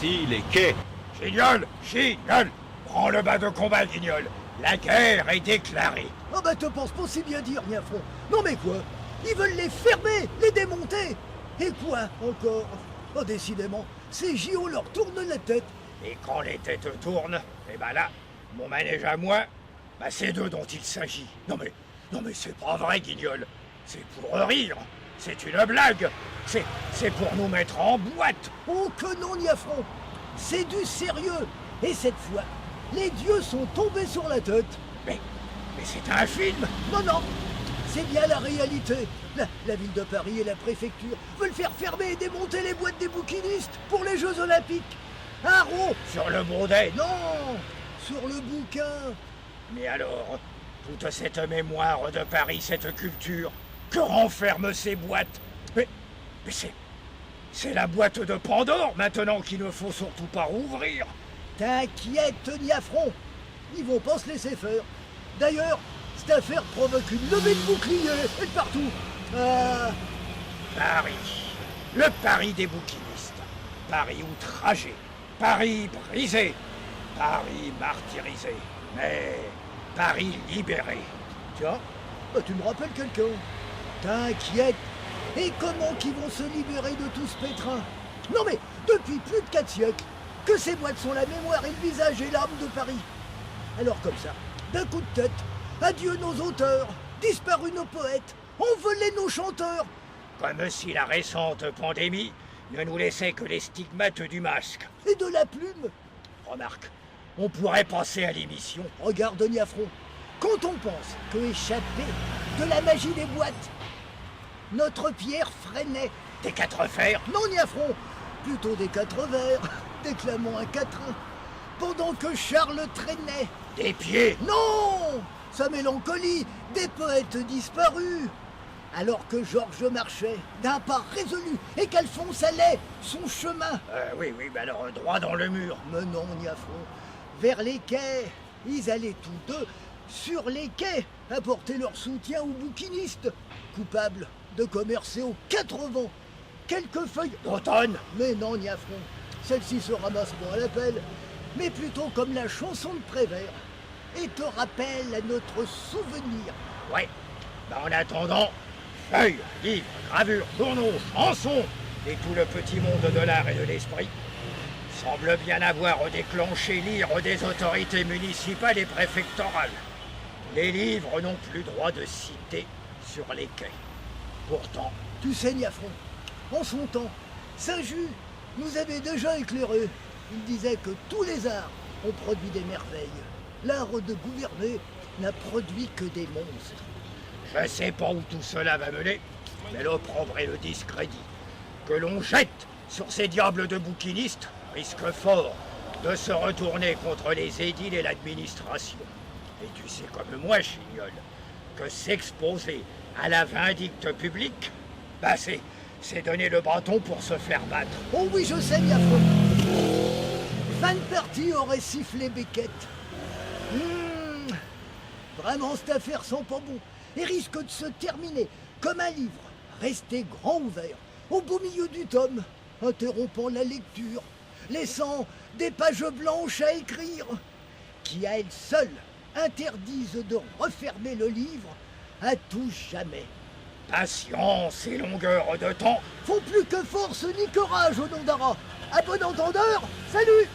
ici les quais. Guignol, Guignol, prends le bas de combat, Guignol. La guerre est déclarée. Ah bah te penses pas si bien dire, Niafron. Non mais quoi? Ils veulent les fermer, les démonter. Et quoi encore? Oh décidément, ces JO leur tournent la tête. Et quand les têtes tournent, eh ben là, mon manège à moi, bah c'est d'eux dont il s'agit. Non mais c'est pas vrai, Guignol. C'est pour rire. C'est une blague. C'est pour nous mettre en boîte. Oh que non, Niafron. C'est du sérieux. Et cette fois, les dieux sont tombés sur la tête. Mais c'est un film. Non, c'est bien la réalité. La ville de Paris et la préfecture veulent faire fermer et démonter les boîtes des bouquinistes pour les Jeux Olympiques. Haro. Sur le Baudet. Non, sur le bouquin. Mais alors, toute cette mémoire de Paris, cette culture, que renferment ces boîtes? Mais c'est la boîte de Pandore maintenant qu'il ne faut surtout pas rouvrir. T'inquiète, Niafron. Ils vont pas se laisser faire. D'ailleurs, cette affaire provoque une levée de boucliers et de partout. Paris. Le Paris des bouquinistes. Paris outragé. Paris brisé. Paris martyrisé. Mais Paris libéré. Tiens, bah tu me rappelles quelqu'un. T'inquiète. Et comment qu'ils vont se libérer de tout ce pétrin? Non mais, depuis plus de 4 siècles, que ces boîtes sont la mémoire et le visage et l'âme de Paris. Alors comme ça, d'un coup de tête, adieu nos auteurs, disparus nos poètes, envolés nos chanteurs. Comme si la récente pandémie ne nous laissait que les stigmates du masque. Et de la plume. Remarque, on pourrait passer à l'émission. Regarde, Niafron, quand on pense que échapper de la magie des boîtes, notre Pierre freinait. Des 4 fers? Non, Niafron, plutôt des 4 vers, déclamant un quatrain, pendant que Charles traînait. Des pieds? Non, sa mélancolie, des poètes disparus. Alors que Georges marchait d'un pas résolu et qu'Alphonse allait son chemin. Oui, mais alors droit dans le mur. Mais non, Niafron, vers les quais. Ils allaient tous deux sur les quais apporter leur soutien aux bouquinistes, coupables de commercer aux 4 vents. Quelques feuilles d'automne. Mais non, Niafron, celles-ci se ramassent moins à l'appel, mais plutôt comme la chanson de Prévert, et te rappellent à notre souvenir. Ouais, en attendant, feuilles, livres, gravures, journaux, chansons, et tout le petit monde de l'art et de l'esprit semble bien avoir déclenché l'ire des autorités municipales et préfectorales. Les livres n'ont plus droit de citer sur les quais. Pourtant, tu sais, Niafron, en son temps, Saint-Just nous avait déjà éclairés. Il disait que tous les arts ont produit des merveilles. L'art de gouverner n'a produit que des monstres. Je sais pas où tout cela va mener, mais l'opprobre et le discrédit que l'on jette sur ces diables de bouquinistes risque fort de se retourner contre les édiles et l'administration. Et tu sais comme moi, Chignol, que s'exposer à la vindicte publique, c'est donner le bâton pour se faire battre. Oh oui, je sais, Niafron. 20 parties auraient sifflé Beckett. Vraiment, cette affaire sent pas bon et risque de se terminer comme un livre resté grand ouvert au beau milieu du tome, interrompant la lecture, laissant des pages blanches à écrire, qui à elles seules interdisent de refermer le livre à tout jamais. Patience et longueur de temps Font plus que force ni courage au nom d'Ara. À bon entendeur, salut!